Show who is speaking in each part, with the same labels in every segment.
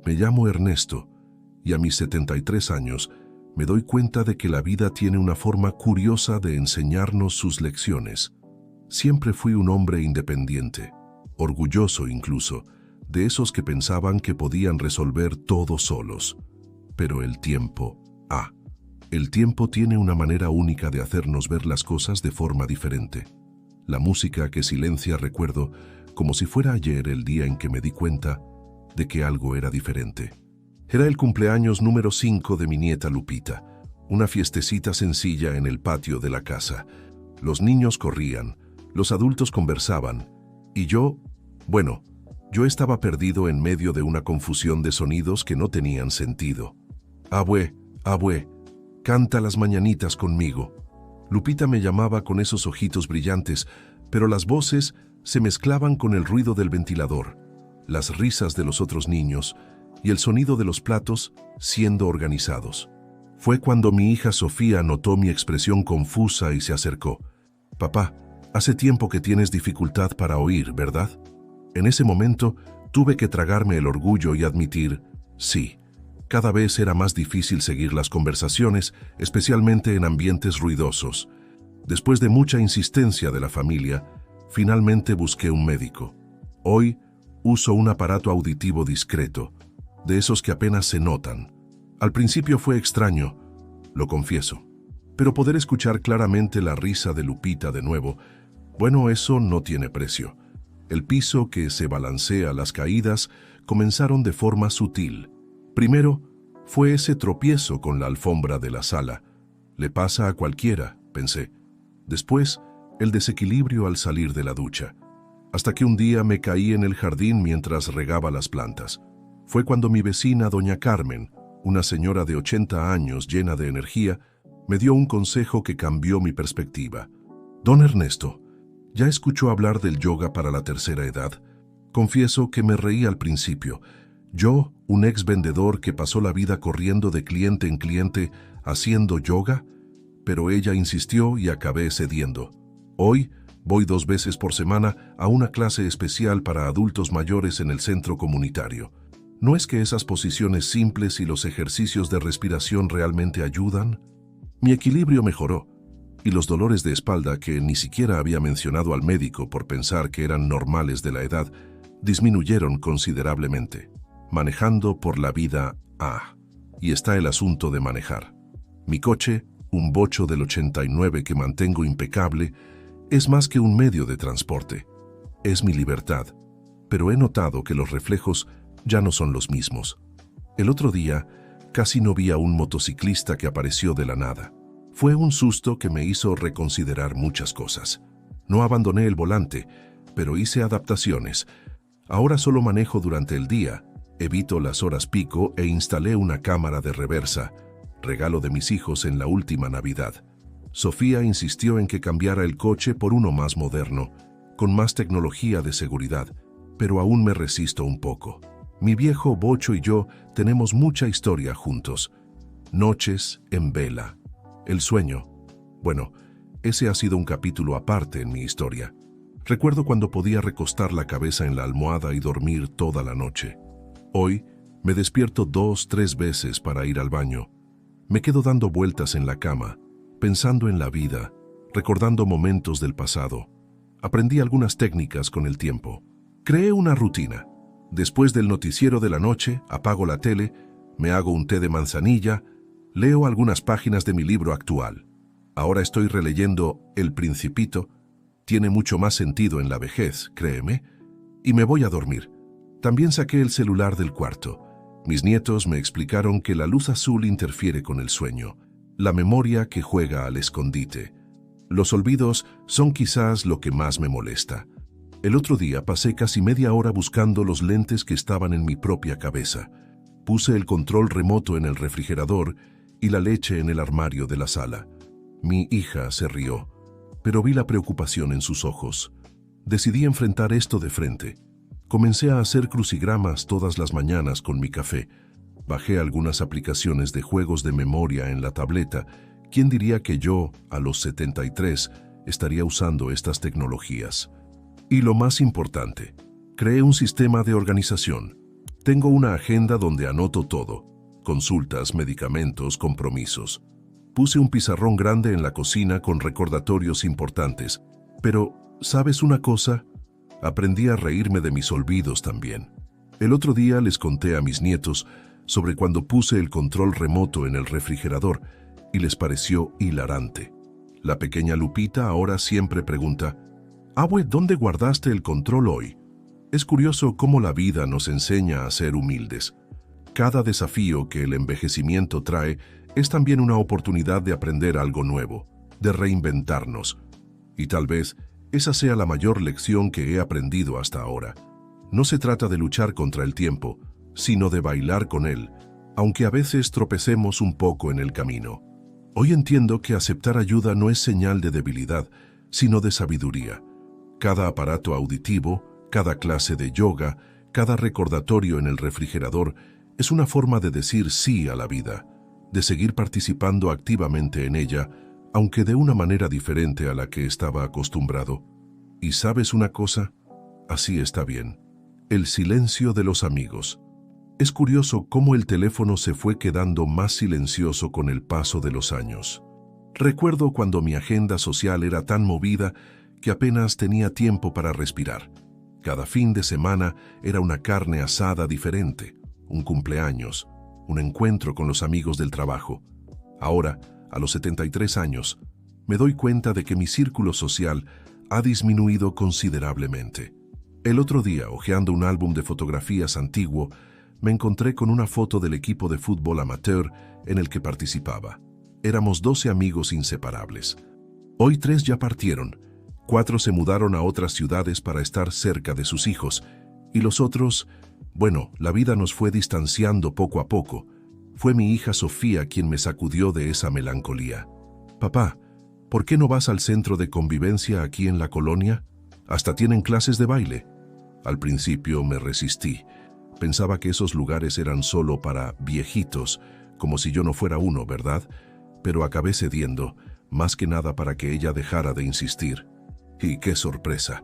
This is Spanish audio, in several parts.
Speaker 1: Me llamo Ernesto y a mis 73 años me doy cuenta de que la vida tiene una forma curiosa de enseñarnos sus lecciones. Siempre fui un hombre independiente, orgulloso incluso, de esos que pensaban que podían resolver todo solos. Pero el tiempo, el tiempo tiene una manera única de hacernos ver las cosas de forma diferente. La música que silencia recuerdo como si fuera ayer el día en que me di cuenta de que algo era diferente. Era el cumpleaños número 5 de mi nieta Lupita, una fiestecita sencilla en el patio de la casa. Los niños corrían, los adultos conversaban, y yo estaba perdido en medio de una confusión de sonidos que no tenían sentido. Abue, canta las mañanitas conmigo. Lupita me llamaba con esos ojitos brillantes, pero las voces se mezclaban con el ruido del ventilador, las risas de los otros niños y el sonido de los platos siendo organizados. Fue cuando mi hija Sofía notó mi expresión confusa y se acercó. «Papá, hace tiempo que tienes dificultad para oír, ¿verdad?». En ese momento tuve que tragarme el orgullo y admitir, sí, cada vez era más difícil seguir las conversaciones, especialmente en ambientes ruidosos. Después de mucha insistencia de la familia, finalmente busqué un médico. Hoy uso un aparato auditivo discreto, de esos que apenas se notan. Al principio fue extraño, lo confieso, pero poder escuchar claramente la risa de Lupita de nuevo, eso no tiene precio. El piso que se balancea, las caídas, comenzaron de forma sutil. Primero fue ese tropiezo con la alfombra de la sala. Le pasa a cualquiera, pensé. Después, el desequilibrio al salir de la ducha. Hasta que un día me caí en el jardín mientras regaba las plantas. Fue cuando mi vecina, doña Carmen, una señora de 80 años llena de energía, me dio un consejo que cambió mi perspectiva. «Don Ernesto, ¿ya escuchó hablar del yoga para la tercera edad?». Confieso que me reí al principio. Yo, un ex vendedor que pasó la vida corriendo de cliente en cliente haciendo yoga, pero ella insistió y acabé cediendo. Hoy voy 2 veces por semana a una clase especial para adultos mayores en el centro comunitario. ¿No es que esas posiciones simples y los ejercicios de respiración realmente ayudan? Mi equilibrio mejoró, y los dolores de espalda que ni siquiera había mencionado al médico por pensar que eran normales de la edad, disminuyeron considerablemente. Manejando por la vida, y está el asunto de manejar. Mi coche, un bocho del 89 que mantengo impecable, es más que un medio de transporte. Es mi libertad, pero he notado que los reflejos ya no son los mismos. El otro día casi no vi a un motociclista que apareció de la nada. Fue un susto que me hizo reconsiderar muchas cosas. No abandoné el volante, pero hice adaptaciones. Ahora solo manejo durante el día, evito las horas pico e instalé una cámara de reversa, regalo de mis hijos en la última Navidad. Sofía insistió en que cambiara el coche por uno más moderno, con más tecnología de seguridad, pero aún me resisto un poco. Mi viejo bocho y yo tenemos mucha historia juntos. Noches en vela. El sueño. Ese ha sido un capítulo aparte en mi historia. Recuerdo cuando podía recostar la cabeza en la almohada y dormir toda la noche. Hoy me despierto 2-3 veces para ir al baño. Me quedo dando vueltas en la cama, pensando en la vida, recordando momentos del pasado. Aprendí algunas técnicas con el tiempo. Creé una rutina. Después del noticiero de la noche, apago la tele, me hago un té de manzanilla, leo algunas páginas de mi libro actual. Ahora estoy releyendo El Principito. Tiene mucho más sentido en la vejez, créeme. Y me voy a dormir. También saqué el celular del cuarto. Mis nietos me explicaron que la luz azul interfiere con el sueño, la memoria que juega al escondite. Los olvidos son quizás lo que más me molesta. El otro día pasé casi media hora buscando los lentes que estaban en mi propia cabeza. Puse el control remoto en el refrigerador y la leche en el armario de la sala. Mi hija se rió, pero vi la preocupación en sus ojos. Decidí enfrentar esto de frente. Comencé a hacer crucigramas todas las mañanas con mi café. Bajé algunas aplicaciones de juegos de memoria en la tableta. ¿Quién diría que yo, a los 73, estaría usando estas tecnologías? Y lo más importante, creé un sistema de organización. Tengo una agenda donde anoto todo: consultas, medicamentos, compromisos. Puse un pizarrón grande en la cocina con recordatorios importantes. Pero, ¿sabes una cosa? Aprendí a reírme de mis olvidos también. El otro día les conté a mis nietos sobre cuando puse el control remoto en el refrigerador y les pareció hilarante. La pequeña Lupita ahora siempre pregunta: «Abue, ¿dónde guardaste el control hoy?». Es curioso cómo la vida nos enseña a ser humildes. Cada desafío que el envejecimiento trae es también una oportunidad de aprender algo nuevo, de reinventarnos. Y tal vez esa sea la mayor lección que he aprendido hasta ahora. No se trata de luchar contra el tiempo, sino de bailar con él, aunque a veces tropecemos un poco en el camino. Hoy entiendo que aceptar ayuda no es señal de debilidad, sino de sabiduría. Cada aparato auditivo, cada clase de yoga, cada recordatorio en el refrigerador es una forma de decir sí a la vida, de seguir participando activamente en ella, aunque de una manera diferente a la que estaba acostumbrado. ¿Y sabes una cosa? Así está bien. El silencio de los amigos. Es curioso cómo el teléfono se fue quedando más silencioso con el paso de los años. Recuerdo cuando mi agenda social era tan movida que apenas tenía tiempo para respirar. Cada fin de semana era una carne asada diferente, un cumpleaños, un encuentro con los amigos del trabajo. Ahora, a los 73 años, me doy cuenta de que mi círculo social ha disminuido considerablemente. El otro día, hojeando un álbum de fotografías antiguo, me encontré con una foto del equipo de fútbol amateur en el que participaba. Éramos 12 amigos inseparables. Hoy 3 ya partieron, 4 se mudaron a otras ciudades para estar cerca de sus hijos, y los otros, bueno, la vida nos fue distanciando poco a poco. Fue mi hija Sofía quien me sacudió de esa melancolía. «Papá, ¿por qué no vas al centro de convivencia aquí en la colonia? Hasta tienen clases de baile». Al principio me resistí. Pensaba que esos lugares eran solo para viejitos, como si yo no fuera uno, ¿verdad? Pero acabé cediendo, más que nada para que ella dejara de insistir. Y qué sorpresa.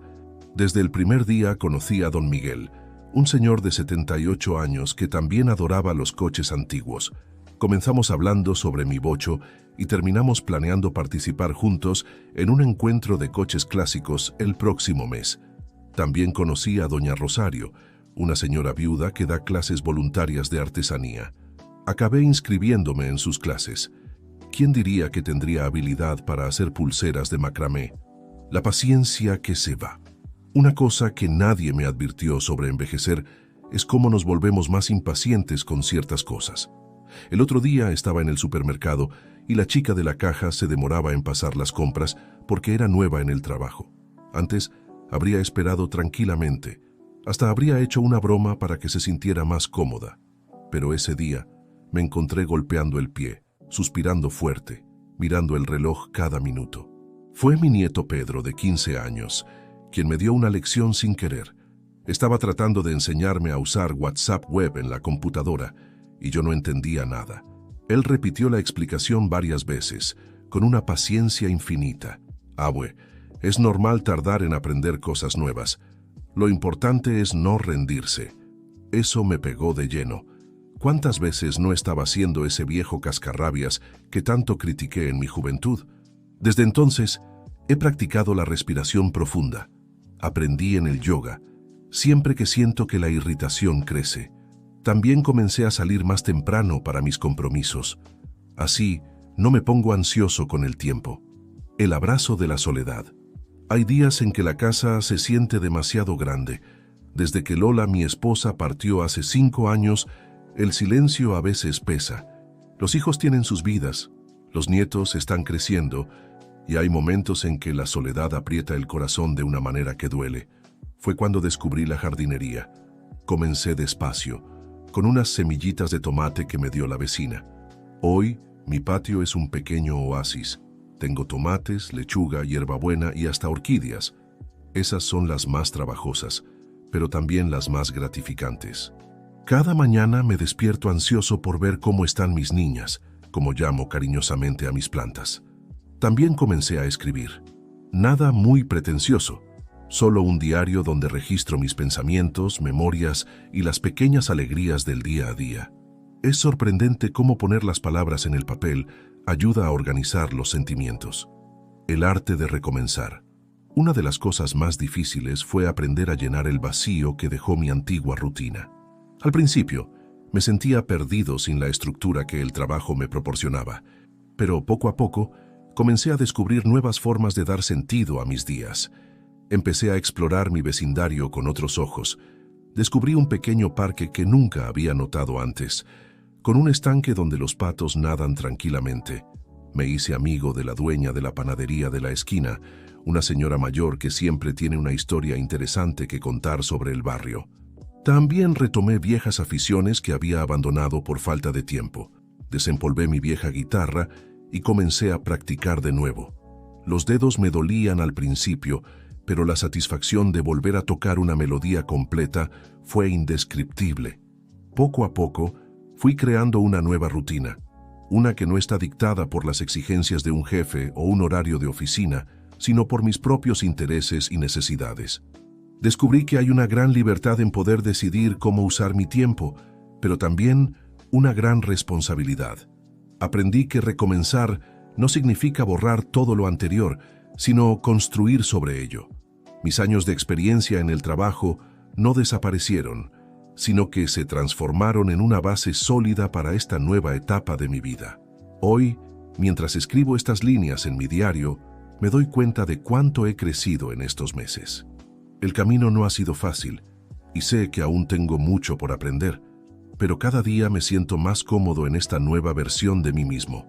Speaker 1: Desde el primer día conocí a don Miguel, un señor de 78 años que también adoraba los coches antiguos. Comenzamos hablando sobre mi bocho y terminamos planeando participar juntos en un encuentro de coches clásicos el próximo mes. También conocí a doña Rosario, una señora viuda que da clases voluntarias de artesanía. Acabé inscribiéndome en sus clases. ¿Quién diría que tendría habilidad para hacer pulseras de macramé? La paciencia que se va. Una cosa que nadie me advirtió sobre envejecer es cómo nos volvemos más impacientes con ciertas cosas. El otro día estaba en el supermercado y la chica de la caja se demoraba en pasar las compras porque era nueva en el trabajo. Antes habría esperado tranquilamente, hasta habría hecho una broma para que se sintiera más cómoda. Pero ese día me encontré golpeando el pie, suspirando fuerte, mirando el reloj cada minuto. Fue mi nieto Pedro, de 15 años, quien me dio una lección sin querer. Estaba tratando de enseñarme a usar WhatsApp web en la computadora y yo no entendía nada. Él repitió la explicación varias veces, con una paciencia infinita. «Abue, es normal tardar en aprender cosas nuevas. Lo importante es no rendirse». Eso me pegó de lleno. ¿Cuántas veces no estaba siendo ese viejo cascarrabias que tanto critiqué en mi juventud? Desde entonces, he practicado la respiración profunda. Aprendí en el yoga, siempre que siento que la irritación crece. También comencé a salir más temprano para mis compromisos. Así, no me pongo ansioso con el tiempo. El abrazo de la soledad. Hay días en que la casa se siente demasiado grande. Desde que Lola, mi esposa, partió hace 5 años, el silencio a veces pesa. Los hijos tienen sus vidas, los nietos están creciendo, y hay momentos en que la soledad aprieta el corazón de una manera que duele. Fue cuando descubrí la jardinería. Comencé despacio, con unas semillitas de tomate que me dio la vecina. Hoy, mi patio es un pequeño oasis. Tengo tomates, lechuga, hierbabuena y hasta orquídeas. Esas son las más trabajosas, pero también las más gratificantes. Cada mañana me despierto ansioso por ver cómo están mis niñas, como llamo cariñosamente a mis plantas. También comencé a escribir. Nada muy pretencioso, Solo un diario donde registro mis pensamientos, memorias y las pequeñas alegrías del día a día. Es sorprendente cómo poner las palabras en el papel ayuda a organizar los sentimientos. El arte de recomenzar. Una de las cosas más difíciles fue aprender a llenar el vacío que dejó mi antigua rutina. Al principio, me sentía perdido sin la estructura que el trabajo me proporcionaba, pero poco a poco comencé a descubrir nuevas formas de dar sentido a mis días. Empecé a explorar mi vecindario con otros ojos. Descubrí un pequeño parque que nunca había notado antes, con un estanque donde los patos nadan tranquilamente. Me hice amigo de la dueña de la panadería de la esquina, una señora mayor que siempre tiene una historia interesante que contar sobre el barrio. También retomé viejas aficiones que había abandonado por falta de tiempo. Desempolvé mi vieja guitarra y comencé a practicar de nuevo. Los dedos me dolían al principio, pero la satisfacción de volver a tocar una melodía completa fue indescriptible. Poco a poco, fui creando una nueva rutina, una que no está dictada por las exigencias de un jefe o un horario de oficina, sino por mis propios intereses y necesidades. Descubrí que hay una gran libertad en poder decidir cómo usar mi tiempo, pero también una gran responsabilidad. Aprendí que recomenzar no significa borrar todo lo anterior, sino construir sobre ello. Mis años de experiencia en el trabajo no desaparecieron, sino que se transformaron en una base sólida para esta nueva etapa de mi vida. Hoy, mientras escribo estas líneas en mi diario, me doy cuenta de cuánto he crecido en estos meses. El camino no ha sido fácil, y sé que aún tengo mucho por aprender, pero cada día me siento más cómodo en esta nueva versión de mí mismo.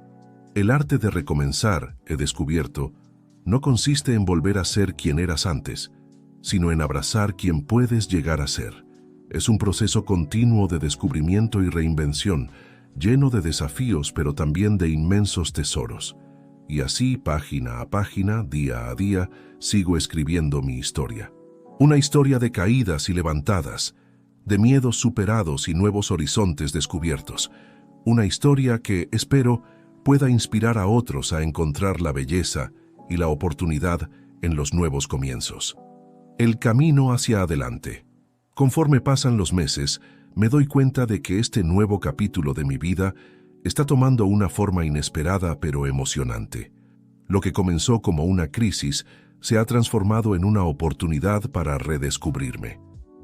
Speaker 1: El arte de recomenzar, he descubierto, no consiste en volver a ser quien eras antes, sino en abrazar quien puedes llegar a ser. Es un proceso continuo de descubrimiento y reinvención, lleno de desafíos pero también de inmensos tesoros. Y así, página a página, día a día, sigo escribiendo mi historia. Una historia de caídas y levantadas, de miedos superados y nuevos horizontes descubiertos. Una historia que, espero, pueda inspirar a otros a encontrar la belleza y la oportunidad en los nuevos comienzos. El camino hacia adelante. Conforme pasan los meses, me doy cuenta de que este nuevo capítulo de mi vida está tomando una forma inesperada pero emocionante. Lo que comenzó como una crisis se ha transformado en una oportunidad para redescubrirme.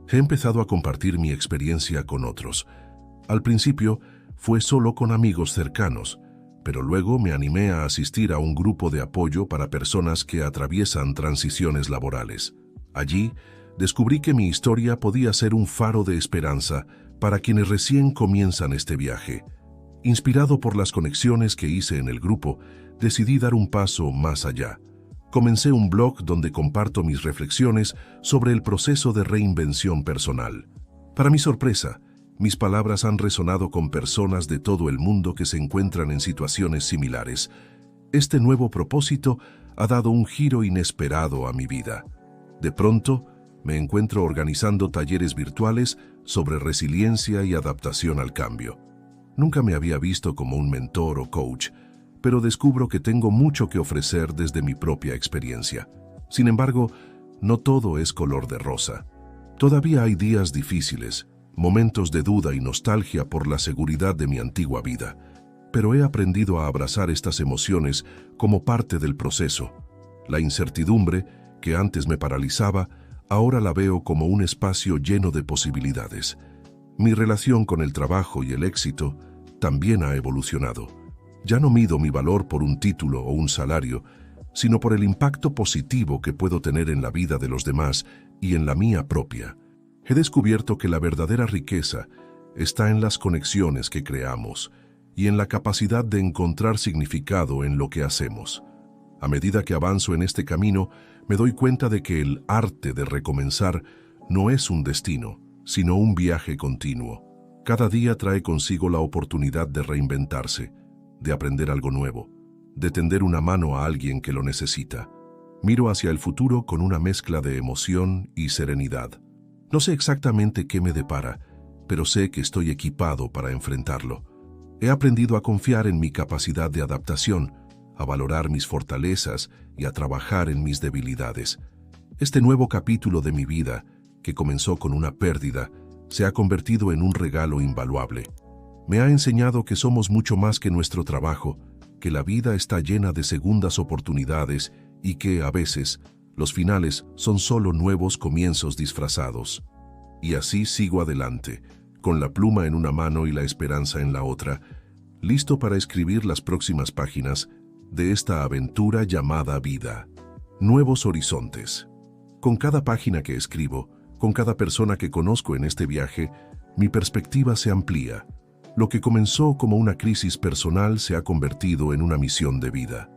Speaker 1: He empezado a compartir mi experiencia con otros. Al principio fue solo con amigos cercanos, pero luego me animé a asistir a un grupo de apoyo para personas que atraviesan transiciones laborales. Allí, descubrí que mi historia podía ser un faro de esperanza para quienes recién comienzan este viaje. Inspirado por las conexiones que hice en el grupo, decidí dar un paso más allá. Comencé un blog donde comparto mis reflexiones sobre el proceso de reinvención personal. Para mi sorpresa, mis palabras han resonado con personas de todo el mundo que se encuentran en situaciones similares. Este nuevo propósito ha dado un giro inesperado a mi vida. De pronto, me encuentro organizando talleres virtuales sobre resiliencia y adaptación al cambio. Nunca me había visto como un mentor o coach, pero descubro que tengo mucho que ofrecer desde mi propia experiencia. Sin embargo, no todo es color de rosa. Todavía hay días difíciles, momentos de duda y nostalgia por la seguridad de mi antigua vida, pero he aprendido a abrazar estas emociones como parte del proceso. La incertidumbre, que antes me paralizaba, ahora la veo como un espacio lleno de posibilidades. Mi relación con el trabajo y el éxito también ha evolucionado. Ya no mido mi valor por un título o un salario, sino por el impacto positivo que puedo tener en la vida de los demás y en la mía propia. He descubierto que la verdadera riqueza está en las conexiones que creamos y en la capacidad de encontrar significado en lo que hacemos. A medida que avanzo en este camino, me doy cuenta de que el arte de recomenzar no es un destino, sino un viaje continuo. Cada día trae consigo la oportunidad de reinventarse, de aprender algo nuevo, de tender una mano a alguien que lo necesita. Miro hacia el futuro con una mezcla de emoción y serenidad. No sé exactamente qué me depara, pero sé que estoy equipado para enfrentarlo. He aprendido a confiar en mi capacidad de adaptación, a valorar mis fortalezas y a trabajar en mis debilidades. Este nuevo capítulo de mi vida, que comenzó con una pérdida, se ha convertido en un regalo invaluable. Me ha enseñado que somos mucho más que nuestro trabajo, que la vida está llena de segundas oportunidades y que, a veces, los finales son solo nuevos comienzos disfrazados. Y así sigo adelante, con la pluma en una mano y la esperanza en la otra, listo para escribir las próximas páginas de esta aventura llamada vida. Nuevos horizontes. Con cada página que escribo, con cada persona que conozco en este viaje, mi perspectiva se amplía. Lo que comenzó como una crisis personal se ha convertido en una misión de vida.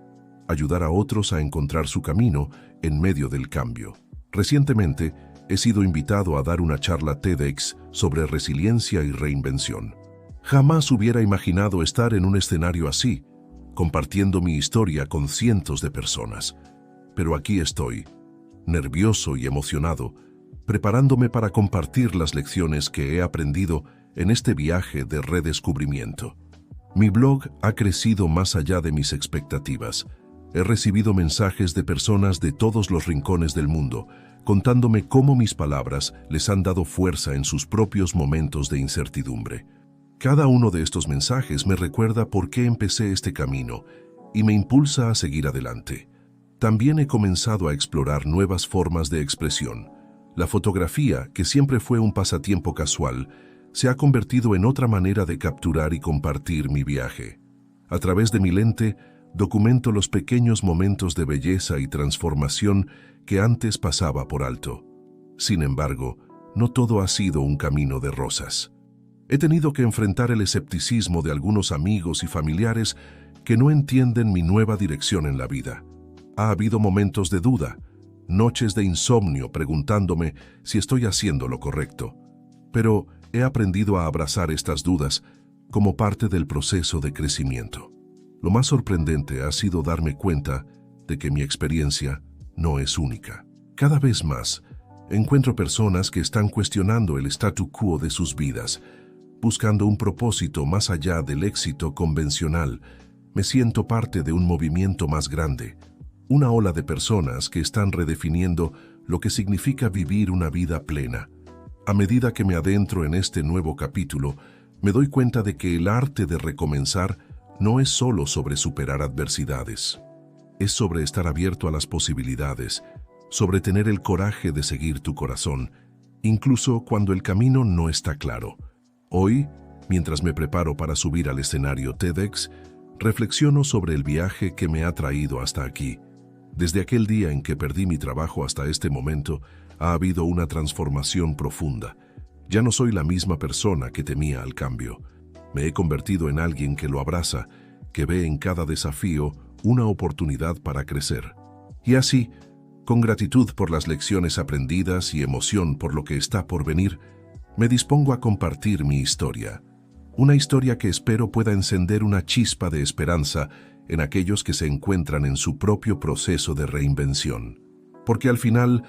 Speaker 1: Ayudar a otros a encontrar su camino en medio del cambio. Recientemente, he sido invitado a dar una charla TEDx sobre resiliencia y reinvención. Jamás hubiera imaginado estar en un escenario así, compartiendo mi historia con cientos de personas. Pero aquí estoy, nervioso y emocionado, preparándome para compartir las lecciones que he aprendido en este viaje de redescubrimiento. Mi blog ha crecido más allá de mis expectativas. He recibido mensajes de personas de todos los rincones del mundo, contándome cómo mis palabras les han dado fuerza en sus propios momentos de incertidumbre. Cada uno de estos mensajes me recuerda por qué empecé este camino y me impulsa a seguir adelante. También he comenzado a explorar nuevas formas de expresión. La fotografía, que siempre fue un pasatiempo casual, se ha convertido en otra manera de capturar y compartir mi viaje. A través de mi lente, documento los pequeños momentos de belleza y transformación que antes pasaba por alto. Sin embargo, no todo ha sido un camino de rosas. He tenido que enfrentar el escepticismo de algunos amigos y familiares que no entienden mi nueva dirección en la vida. Ha habido momentos de duda, noches de insomnio preguntándome si estoy haciendo lo correcto. Pero he aprendido a abrazar estas dudas como parte del proceso de crecimiento. Lo más sorprendente ha sido darme cuenta de que mi experiencia no es única. Cada vez más, encuentro personas que están cuestionando el statu quo de sus vidas, buscando un propósito más allá del éxito convencional. Me siento parte de un movimiento más grande, una ola de personas que están redefiniendo lo que significa vivir una vida plena. A medida que me adentro en este nuevo capítulo, me doy cuenta de que el arte de recomenzar no es solo sobre superar adversidades. Es sobre estar abierto a las posibilidades, sobre tener el coraje de seguir tu corazón, incluso cuando el camino no está claro. Hoy, mientras me preparo para subir al escenario TEDx, reflexiono sobre el viaje que me ha traído hasta aquí. Desde aquel día en que perdí mi trabajo hasta este momento, ha habido una transformación profunda. Ya no soy la misma persona que temía al cambio. Me he convertido en alguien que lo abraza, que ve en cada desafío una oportunidad para crecer. Y así, con gratitud por las lecciones aprendidas y emoción por lo que está por venir, me dispongo a compartir mi historia. Una historia que espero pueda encender una chispa de esperanza en aquellos que se encuentran en su propio proceso de reinvención. Porque al final,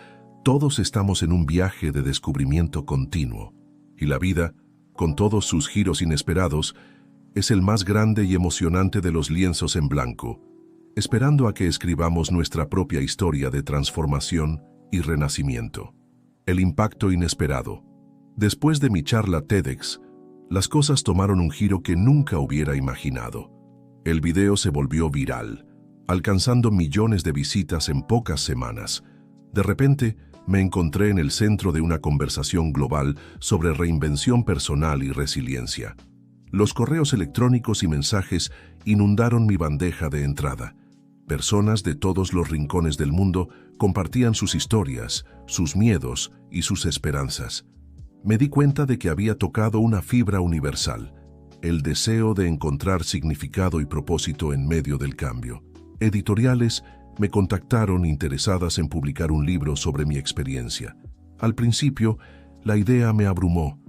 Speaker 1: todos estamos en un viaje de descubrimiento continuo, y la vida, con todos sus giros inesperados, es el más grande y emocionante de los lienzos en blanco, esperando a que escribamos nuestra propia historia de transformación y renacimiento. El impacto inesperado. Después de mi charla TEDx, las cosas tomaron un giro que nunca hubiera imaginado. El video se volvió viral, alcanzando millones de visitas en pocas semanas. De repente, me encontré en el centro de una conversación global sobre reinvención personal y resiliencia. Los correos electrónicos y mensajes inundaron mi bandeja de entrada. Personas de todos los rincones del mundo compartían sus historias, sus miedos y sus esperanzas. Me di cuenta de que había tocado una fibra universal, el deseo de encontrar significado y propósito en medio del cambio. Editoriales me contactaron interesadas en publicar un libro sobre mi experiencia. Al principio, la idea me abrumó.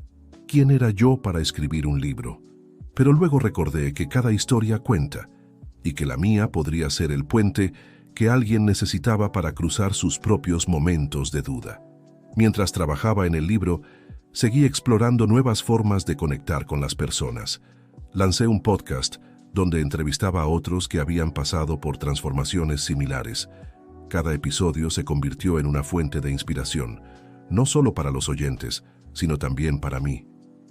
Speaker 1: ¿Quién era yo para escribir un libro? Pero luego recordé que cada historia cuenta, y que la mía podría ser el puente que alguien necesitaba para cruzar sus propios momentos de duda. Mientras trabajaba en el libro, seguí explorando nuevas formas de conectar con las personas. Lancé un podcast donde entrevistaba a otros que habían pasado por transformaciones similares. Cada episodio se convirtió en una fuente de inspiración, no solo para los oyentes, sino también para mí.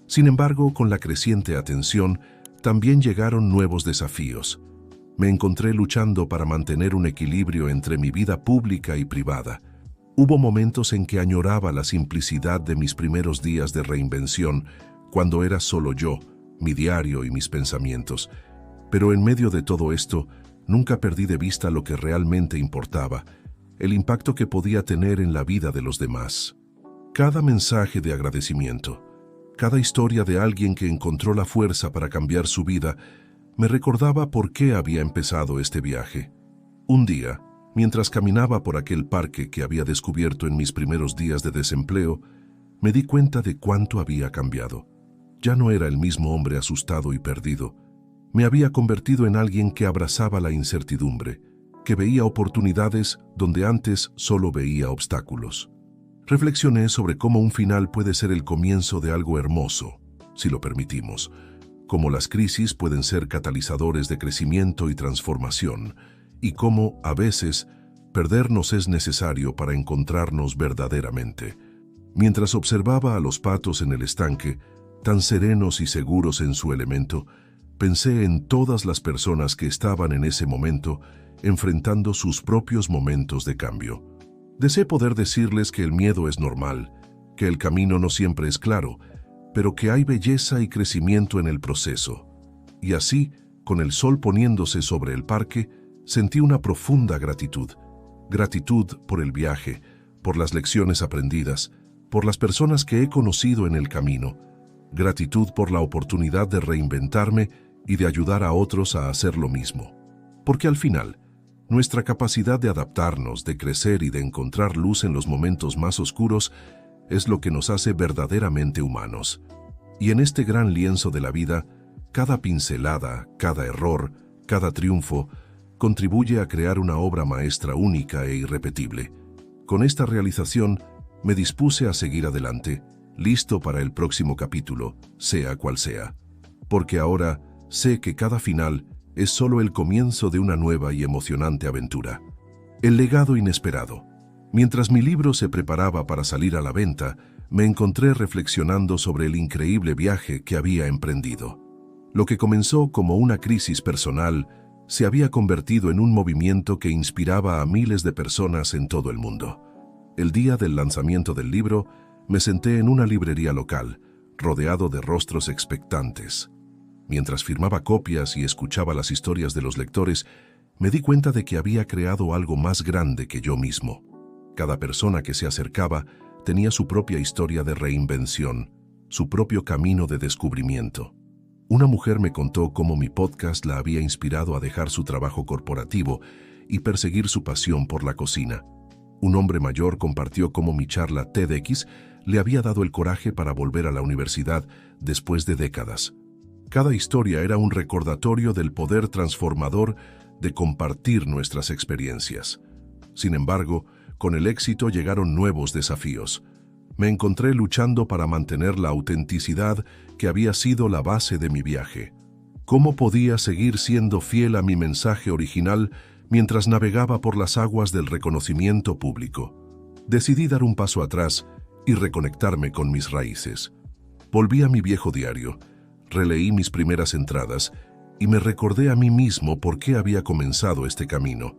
Speaker 1: Sin embargo, con la creciente atención, también llegaron nuevos desafíos. Me encontré luchando para mantener un equilibrio entre mi vida pública y privada. Hubo momentos en que añoraba la simplicidad de mis primeros días de reinvención, cuando era solo yo, mi diario y mis pensamientos. Pero en medio de todo esto, nunca perdí de vista lo que realmente importaba, el impacto que podía tener en la vida de los demás. Cada mensaje de agradecimiento, cada historia de alguien que encontró la fuerza para cambiar su vida, me recordaba por qué había empezado este viaje. Un día, mientras caminaba por aquel parque que había descubierto en mis primeros días de desempleo, me di cuenta de cuánto había cambiado. Ya no era el mismo hombre asustado y perdido. Me había convertido en alguien que abrazaba la incertidumbre, que veía oportunidades donde antes solo veía obstáculos. Reflexioné sobre cómo un final puede ser el comienzo de algo hermoso, si lo permitimos, cómo las crisis pueden ser catalizadores de crecimiento y transformación, y cómo, a veces, perdernos es necesario para encontrarnos verdaderamente. Mientras observaba a los patos en el estanque, tan serenos y seguros en su elemento, pensé en todas las personas que estaban en ese momento enfrentando sus propios momentos de cambio. Deseé poder decirles que el miedo es normal, que el camino no siempre es claro, pero que hay belleza y crecimiento en el proceso. Y así, con el sol poniéndose sobre el parque, sentí una profunda gratitud. Gratitud por el viaje, por las lecciones aprendidas, por las personas que he conocido en el camino. Gratitud por la oportunidad de reinventarme y de ayudar a otros a hacer lo mismo. Porque al final, nuestra capacidad de adaptarnos, de crecer y de encontrar luz en los momentos más oscuros es lo que nos hace verdaderamente humanos. Y en este gran lienzo de la vida, cada pincelada, cada error, cada triunfo, contribuye a crear una obra maestra única e irrepetible. Con esta realización, me dispuse a seguir adelante, listo para el próximo capítulo, sea cual sea. Porque ahora sé que cada final es solo el comienzo de una nueva y emocionante aventura. El legado inesperado. Mientras mi libro se preparaba para salir a la venta, me encontré reflexionando sobre el increíble viaje que había emprendido. Lo que comenzó como una crisis personal se había convertido en un movimiento que inspiraba a miles de personas en todo el mundo. El día del lanzamiento del libro, me senté en una librería local, rodeado de rostros expectantes. Mientras firmaba copias y escuchaba las historias de los lectores, me di cuenta de que había creado algo más grande que yo mismo. Cada persona que se acercaba tenía su propia historia de reinvención, su propio camino de descubrimiento. Una mujer me contó cómo mi podcast la había inspirado a dejar su trabajo corporativo y perseguir su pasión por la cocina. Un hombre mayor compartió cómo mi charla TEDx le había dado el coraje para volver a la universidad después de décadas. Cada historia era un recordatorio del poder transformador de compartir nuestras experiencias. Sin embargo, con el éxito llegaron nuevos desafíos. Me encontré luchando para mantener la autenticidad que había sido la base de mi viaje. ¿Cómo podía seguir siendo fiel a mi mensaje original mientras navegaba por las aguas del reconocimiento público? Decidí dar un paso atrás y reconectarme con mis raíces. Volví a mi viejo diario, releí mis primeras entradas y me recordé a mí mismo por qué había comenzado este camino.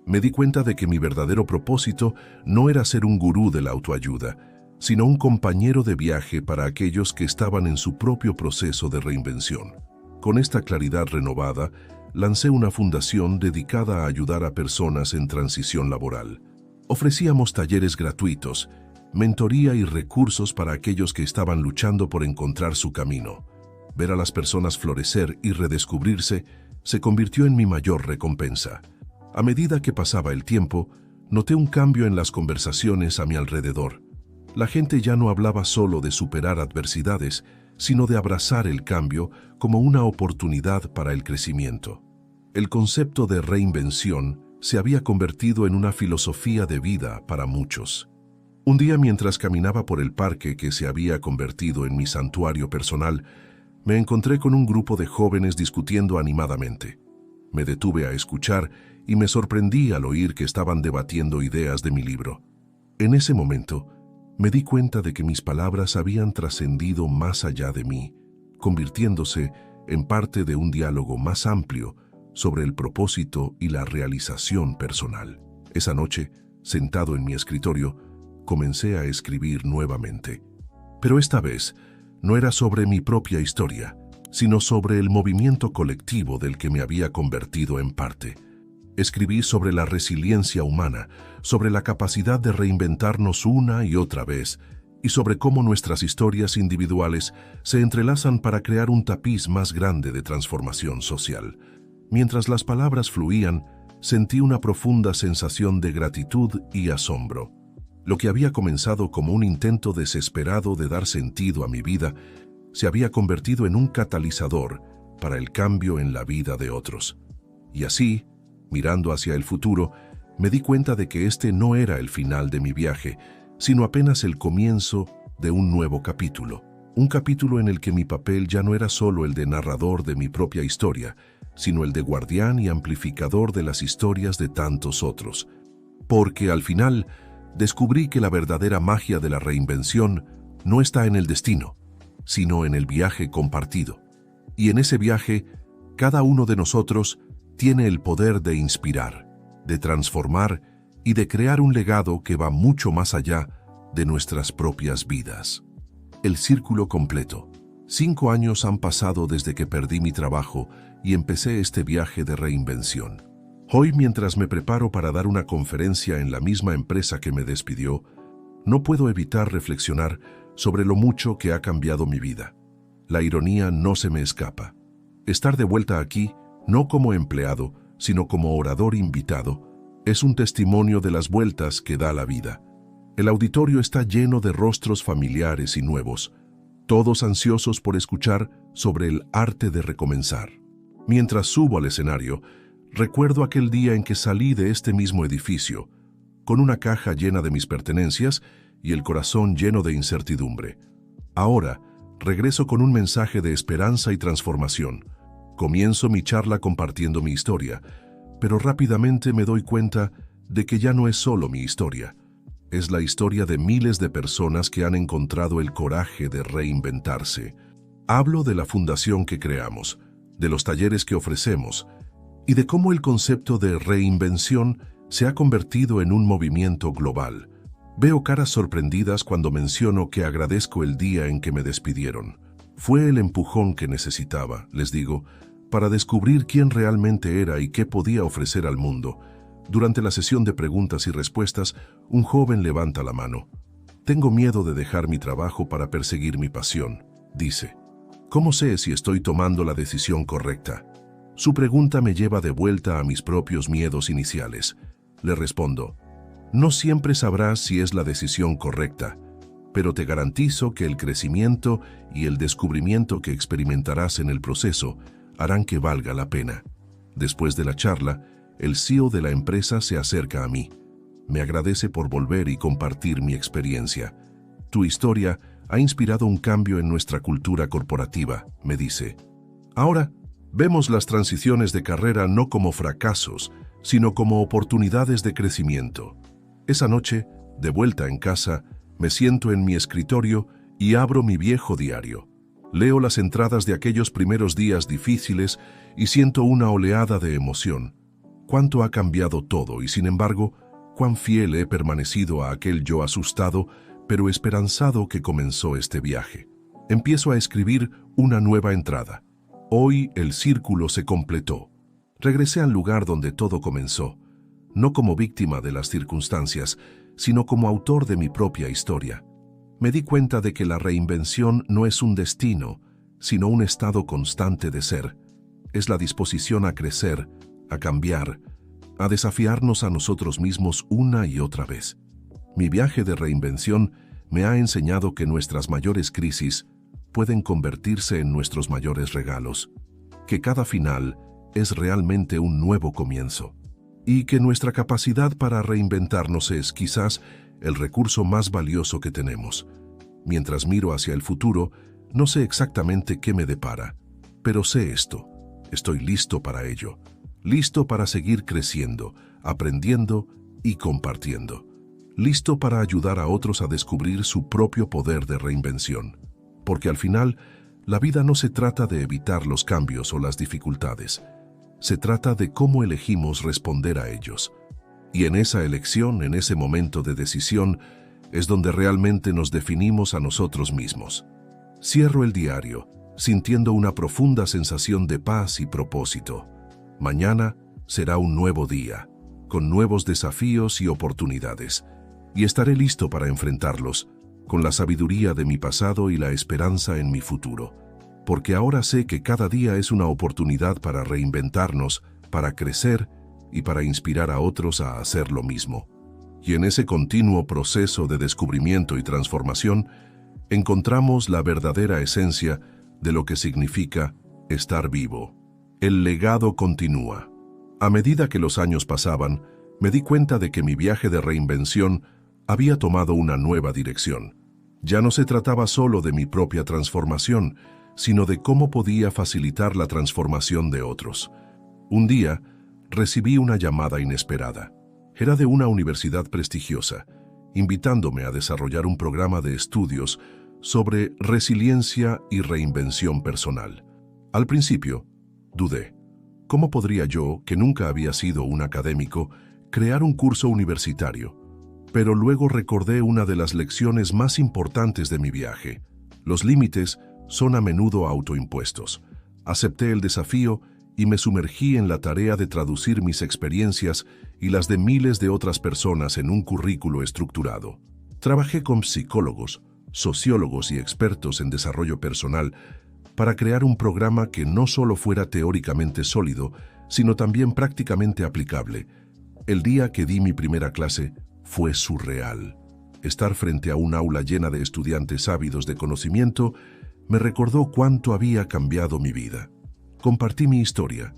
Speaker 1: Me di cuenta de que mi verdadero propósito no era ser un gurú de la autoayuda, sino un compañero de viaje para aquellos que estaban en su propio proceso de reinvención. Con esta claridad renovada, lancé una fundación dedicada a ayudar a personas en transición laboral. Ofrecíamos talleres gratuitos, mentoría y recursos para aquellos que estaban luchando por encontrar su camino. Ver a las personas florecer y redescubrirse se convirtió en mi mayor recompensa. A medida que pasaba el tiempo, noté un cambio en las conversaciones a mi alrededor. La gente ya no hablaba solo de superar adversidades, sino de abrazar el cambio como una oportunidad para el crecimiento. El concepto de reinvención se había convertido en una filosofía de vida para muchos. Un día, mientras caminaba por el parque que se había convertido en mi santuario personal, me encontré con un grupo de jóvenes discutiendo animadamente. Me detuve a escuchar y me sorprendí al oír que estaban debatiendo ideas de mi libro. En ese momento, me di cuenta de que mis palabras habían trascendido más allá de mí, convirtiéndose en parte de un diálogo más amplio sobre el propósito y la realización personal. Esa noche, sentado en mi escritorio, comencé a escribir nuevamente. Pero esta vez, no era sobre mi propia historia, sino sobre el movimiento colectivo del que me había convertido en parte. Escribí sobre la resiliencia humana, sobre la capacidad de reinventarnos una y otra vez, y sobre cómo nuestras historias individuales se entrelazan para crear un tapiz más grande de transformación social. Mientras las palabras fluían, sentí una profunda sensación de gratitud y asombro. Lo que había comenzado como un intento desesperado de dar sentido a mi vida, se había convertido en un catalizador para el cambio en la vida de otros. Y así, mirando hacia el futuro, me di cuenta de que este no era el final de mi viaje, sino apenas el comienzo de un nuevo capítulo. Un capítulo en el que mi papel ya no era solo el de narrador de mi propia historia, sino el de guardián y amplificador de las historias de tantos otros. Porque al final, descubrí que la verdadera magia de la reinvención no está en el destino, sino en el viaje compartido. Y en ese viaje, cada uno de nosotros tiene el poder de inspirar, de transformar y de crear un legado que va mucho más allá de nuestras propias vidas. El círculo completo. 5 años han pasado desde que perdí mi trabajo y empecé este viaje de reinvención. Hoy, mientras me preparo para dar una conferencia en la misma empresa que me despidió, no puedo evitar reflexionar sobre lo mucho que ha cambiado mi vida. La ironía no se me escapa. Estar de vuelta aquí, no como empleado, sino como orador invitado, es un testimonio de las vueltas que da la vida. El auditorio está lleno de rostros familiares y nuevos, todos ansiosos por escuchar sobre el arte de recomenzar. Mientras subo al escenario, recuerdo aquel día en que salí de este mismo edificio, con una caja llena de mis pertenencias y el corazón lleno de incertidumbre. Ahora, regreso con un mensaje de esperanza y transformación. Comienzo mi charla compartiendo mi historia, pero rápidamente me doy cuenta de que ya no es solo mi historia. Es la historia de miles de personas que han encontrado el coraje de reinventarse. Hablo de la fundación que creamos, de los talleres que ofrecemos y de cómo el concepto de reinvención se ha convertido en un movimiento global. Veo caras sorprendidas cuando menciono que agradezco el día en que me despidieron. Fue el empujón que necesitaba, les digo, para descubrir quién realmente era y qué podía ofrecer al mundo. Durante la sesión de preguntas y respuestas, un joven levanta la mano. Tengo miedo de dejar mi trabajo para perseguir mi pasión, dice. ¿Cómo sé si estoy tomando la decisión correcta? Su pregunta me lleva de vuelta a mis propios miedos iniciales. Le respondo, no siempre sabrás si es la decisión correcta, pero te garantizo que el crecimiento y el descubrimiento que experimentarás en el proceso harán que valga la pena. Después de la charla, el CEO de la empresa se acerca a mí. Me agradece por volver y compartir mi experiencia. Tu historia ha inspirado un cambio en nuestra cultura corporativa, me dice. Ahora, vemos las transiciones de carrera no como fracasos, sino como oportunidades de crecimiento. Esa noche, de vuelta en casa, me siento en mi escritorio y abro mi viejo diario. Leo las entradas de aquellos primeros días difíciles y siento una oleada de emoción. Cuánto ha cambiado todo y, sin embargo, cuán fiel he permanecido a aquel yo asustado, pero esperanzado que comenzó este viaje. Empiezo a escribir una nueva entrada. Hoy el círculo se completó. Regresé al lugar donde todo comenzó, no como víctima de las circunstancias, sino como autor de mi propia historia. Me di cuenta de que la reinvención no es un destino, sino un estado constante de ser. Es la disposición a crecer, a cambiar, a desafiarnos a nosotros mismos una y otra vez. Mi viaje de reinvención me ha enseñado que nuestras mayores crisis pueden convertirse en nuestros mayores regalos, que cada final es realmente un nuevo comienzo, y que nuestra capacidad para reinventarnos es, quizás, el recurso más valioso que tenemos. Mientras miro hacia el futuro, no sé exactamente qué me depara, pero sé esto, estoy listo para ello. listo para seguir creciendo, aprendiendo y compartiendo, listo para ayudar a otros a descubrir su propio poder de reinvención. Porque al final, la vida no se trata de evitar los cambios o las dificultades, se trata de cómo elegimos responder a ellos. Y en esa elección, en ese momento de decisión, es donde realmente nos definimos a nosotros mismos. Cierro el diario, sintiendo una profunda sensación de paz y propósito. Mañana será un nuevo día, con nuevos desafíos y oportunidades, y estaré listo para enfrentarlos, con la sabiduría de mi pasado y la esperanza en mi futuro. Porque ahora sé que cada día es una oportunidad para reinventarnos, para crecer y para inspirar a otros a hacer lo mismo. Y en ese continuo proceso de descubrimiento y transformación, encontramos la verdadera esencia de lo que significa estar vivo. El legado continúa. A medida que los años pasaban, me di cuenta de que mi viaje de reinvención había tomado una nueva dirección. Ya no se trataba solo de mi propia transformación, sino de cómo podía facilitar la transformación de otros. Un día, recibí una llamada inesperada. Era de una universidad prestigiosa, invitándome a desarrollar un programa de estudios sobre resiliencia y reinvención personal. Al principio, dudé. ¿Cómo podría yo, que nunca había sido un académico, crear un curso universitario? Pero luego recordé una de las lecciones más importantes de mi viaje. Los límites son a menudo autoimpuestos. Acepté el desafío y me sumergí en la tarea de traducir mis experiencias y las de miles de otras personas en un currículo estructurado. Trabajé con psicólogos, sociólogos y expertos en desarrollo personal para crear un programa que no solo fuera teóricamente sólido, sino también prácticamente aplicable. El día que di mi primera clase fue surreal. Estar frente a un aula llena de estudiantes ávidos de conocimiento me recordó cuánto había cambiado mi vida. Compartí mi historia,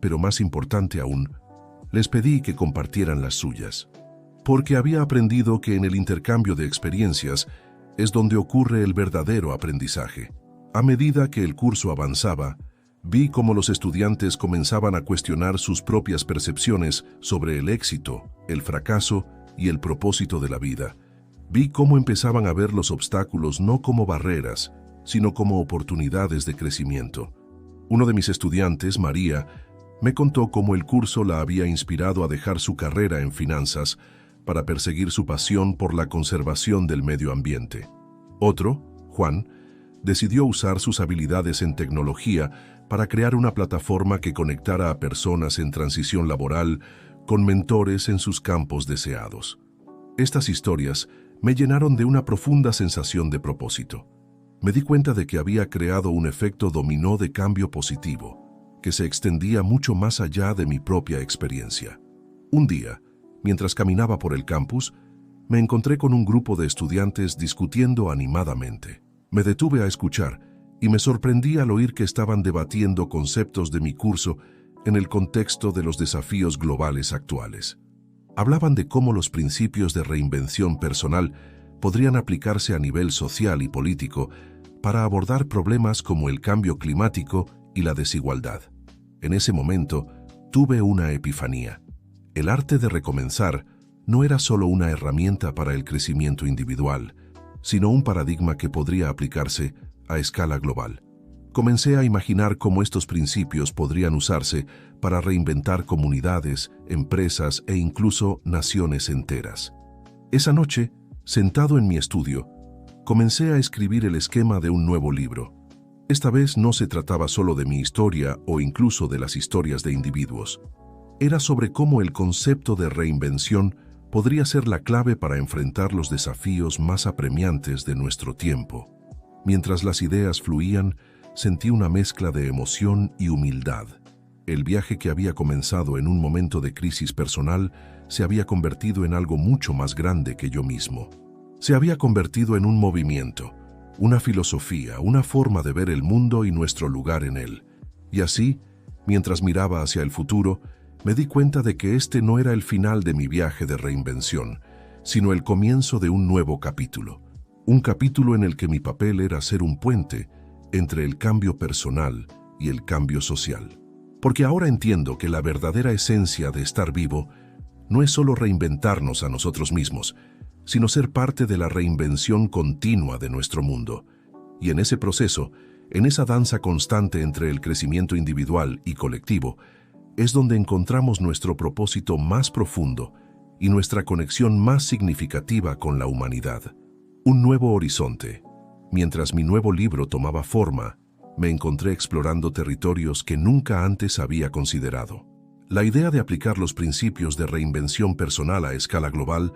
Speaker 1: pero más importante aún, les pedí que compartieran las suyas, porque había aprendido que en el intercambio de experiencias es donde ocurre el verdadero aprendizaje. A medida que el curso avanzaba, vi cómo los estudiantes comenzaban a cuestionar sus propias percepciones sobre el éxito, el fracaso y el propósito de la vida. Vi cómo empezaban a ver los obstáculos no como barreras, sino como oportunidades de crecimiento. Uno de mis estudiantes, María, me contó cómo el curso la había inspirado a dejar su carrera en finanzas para perseguir su pasión por la conservación del medio ambiente. Otro, Juan, decidió usar sus habilidades en tecnología para crear una plataforma que conectara a personas en transición laboral con mentores en sus campos deseados. Estas historias me llenaron de una profunda sensación de propósito. Me di cuenta de que había creado un efecto dominó de cambio positivo, que se extendía mucho más allá de mi propia experiencia. Un día, mientras caminaba por el campus, me encontré con un grupo de estudiantes discutiendo animadamente. Me detuve a escuchar y me sorprendí al oír que estaban debatiendo conceptos de mi curso en el contexto de los desafíos globales actuales. Hablaban de cómo los principios de reinvención personal podrían aplicarse a nivel social y político para abordar problemas como el cambio climático y la desigualdad. En ese momento, tuve una epifanía. El arte de recomenzar no era solo una herramienta para el crecimiento individual, sino un paradigma que podría aplicarse a escala global. Comencé a imaginar cómo estos principios podrían usarse para reinventar comunidades, empresas e incluso naciones enteras. Esa noche, sentado en mi estudio, comencé a escribir el esquema de un nuevo libro. Esta vez no se trataba solo de mi historia o incluso de las historias de individuos. Era sobre cómo el concepto de reinvención podría ser la clave para enfrentar los desafíos más apremiantes de nuestro tiempo. Mientras las ideas fluían, sentí una mezcla de emoción y humildad. El viaje que había comenzado en un momento de crisis personal se había convertido en algo mucho más grande que yo mismo. Se había convertido en un movimiento, una filosofía, una forma de ver el mundo y nuestro lugar en él. Y así, mientras miraba hacia el futuro, me di cuenta de que este no era el final de mi viaje de reinvención, sino el comienzo de un nuevo capítulo. Un capítulo en el que mi papel era ser un puente entre el cambio personal y el cambio social. Porque ahora entiendo que la verdadera esencia de estar vivo no es solo reinventarnos a nosotros mismos, sino ser parte de la reinvención continua de nuestro mundo. Y en ese proceso, en esa danza constante entre el crecimiento individual y colectivo, es donde encontramos nuestro propósito más profundo y nuestra conexión más significativa con la humanidad. Un nuevo horizonte. Mientras mi nuevo libro tomaba forma, me encontré explorando territorios que nunca antes había considerado. La idea de aplicar los principios de reinvención personal a escala global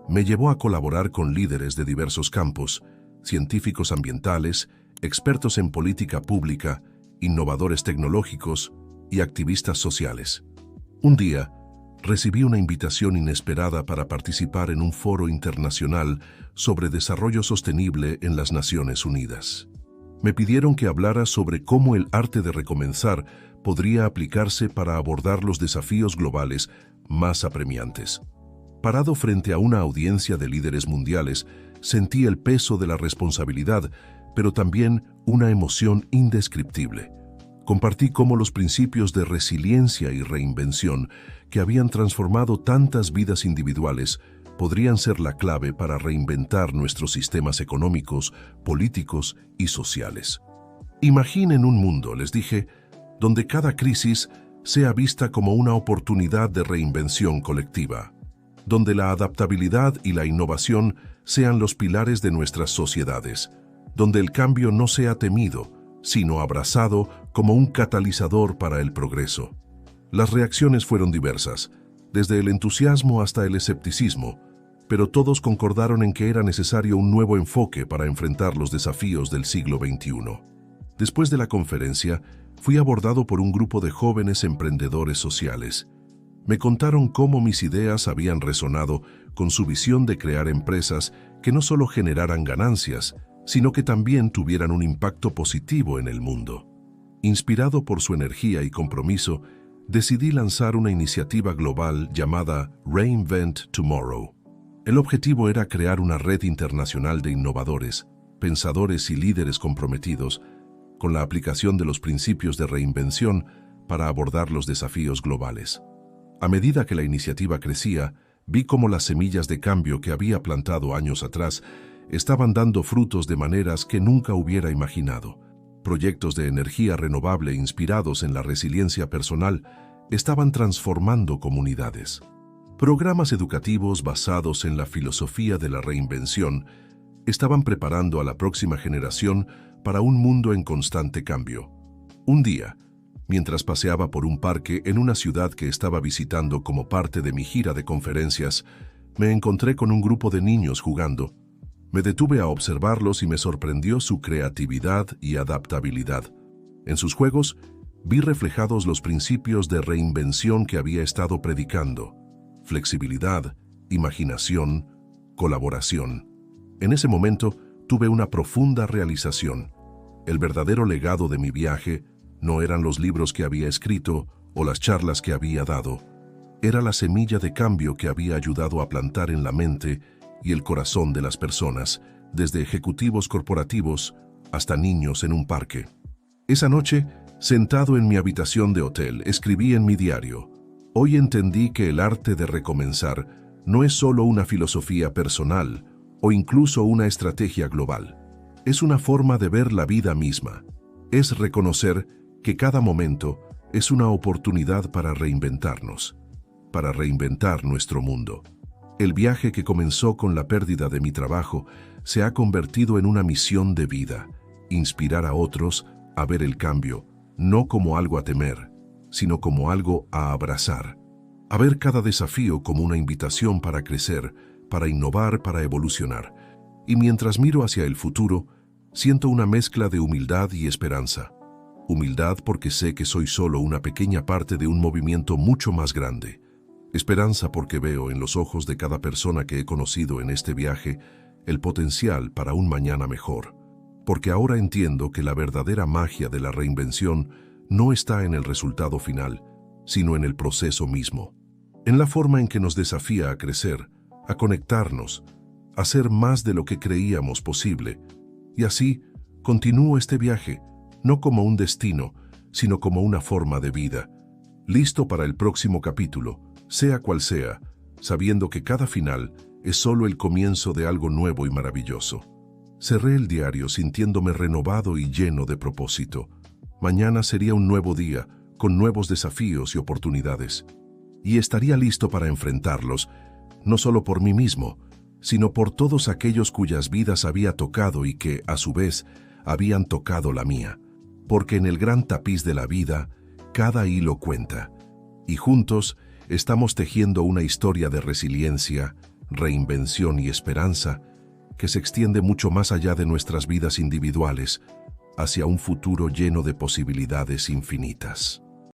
Speaker 1: me llevó a colaborar con líderes de diversos campos, científicos ambientales, expertos en política pública, innovadores tecnológicos y activistas sociales. Un día, recibí una invitación inesperada para participar en un foro internacional sobre desarrollo sostenible en las Naciones Unidas. Me pidieron que hablara sobre cómo el arte de recomenzar podría aplicarse para abordar los desafíos globales más apremiantes. Parado frente a una audiencia de líderes mundiales, sentí el peso de la responsabilidad, pero también una emoción indescriptible. Compartí cómo los principios de resiliencia y reinvención que habían transformado tantas vidas individuales podrían ser la clave para reinventar nuestros sistemas económicos, políticos y sociales. Imaginen un mundo, les dije, donde cada crisis sea vista como una oportunidad de reinvención colectiva, donde la adaptabilidad y la innovación sean los pilares de nuestras sociedades, donde el cambio no sea temido, sino abrazado como un catalizador para el progreso. Las reacciones fueron diversas, desde el entusiasmo hasta el escepticismo, pero todos concordaron en que era necesario un nuevo enfoque para enfrentar los desafíos del siglo XXI. Después de la conferencia, fui abordado por un grupo de jóvenes emprendedores sociales. Me contaron cómo mis ideas habían resonado con su visión de crear empresas que no solo generaran ganancias, sino que también tuvieran un impacto positivo en el mundo. Inspirado por su energía y compromiso, decidí lanzar una iniciativa global llamada Reinvent Tomorrow. El objetivo era crear una red internacional de innovadores, pensadores y líderes comprometidos con la aplicación de los principios de reinvención para abordar los desafíos globales. A medida que la iniciativa crecía, vi cómo las semillas de cambio que había plantado años atrás estaban dando frutos de maneras que nunca hubiera imaginado. Proyectos de energía renovable inspirados en la resiliencia personal estaban transformando comunidades. Programas educativos basados en la filosofía de la reinvención estaban preparando a la próxima generación para un mundo en constante cambio. Un día, mientras paseaba por un parque en una ciudad que estaba visitando como parte de mi gira de conferencias, me encontré con un grupo de niños jugando. Me detuve a observarlos y me sorprendió su creatividad y adaptabilidad. En sus juegos, vi reflejados los principios de reinvención que había estado predicando: flexibilidad, imaginación, colaboración. En ese momento, tuve una profunda realización. El verdadero legado de mi viaje no eran los libros que había escrito o las charlas que había dado. Era la semilla de cambio que había ayudado a plantar en la mente y el corazón de las personas, desde ejecutivos corporativos hasta niños en un parque. Esa noche, sentado en mi habitación de hotel, escribí en mi diario: hoy entendí que el arte de recomenzar no es solo una filosofía personal o incluso una estrategia global. Es una forma de ver la vida misma. Es reconocer que cada momento es una oportunidad para reinventarnos, para reinventar nuestro mundo. El viaje que comenzó con la pérdida de mi trabajo se ha convertido en una misión de vida: inspirar a otros a ver el cambio, no como algo a temer, sino como algo a abrazar. A ver cada desafío como una invitación para crecer, para innovar, para evolucionar. Y mientras miro hacia el futuro, siento una mezcla de humildad y esperanza. Humildad porque sé que soy solo una pequeña parte de un movimiento mucho más grande. Esperanza porque veo en los ojos de cada persona que he conocido en este viaje el potencial para un mañana mejor. Porque ahora entiendo que la verdadera magia de la reinvención no está en el resultado final, sino en el proceso mismo. En la forma en que nos desafía a crecer, a conectarnos, a ser más de lo que creíamos posible. Y así, continúo este viaje, no como un destino, sino como una forma de vida, listo para el próximo capítulo, sea cual sea, sabiendo que cada final es solo el comienzo de algo nuevo y maravilloso. Cerré el diario sintiéndome renovado y lleno de propósito. Mañana sería un nuevo día, con nuevos desafíos y oportunidades. Y estaría listo para enfrentarlos, no solo por mí mismo, sino por todos aquellos cuyas vidas había tocado y que, a su vez, habían tocado la mía. Porque en el gran tapiz de la vida, cada hilo cuenta. Y juntos estamos tejiendo una historia de resiliencia, reinvención y esperanza que se extiende mucho más allá de nuestras vidas individuales, hacia un futuro lleno de posibilidades infinitas.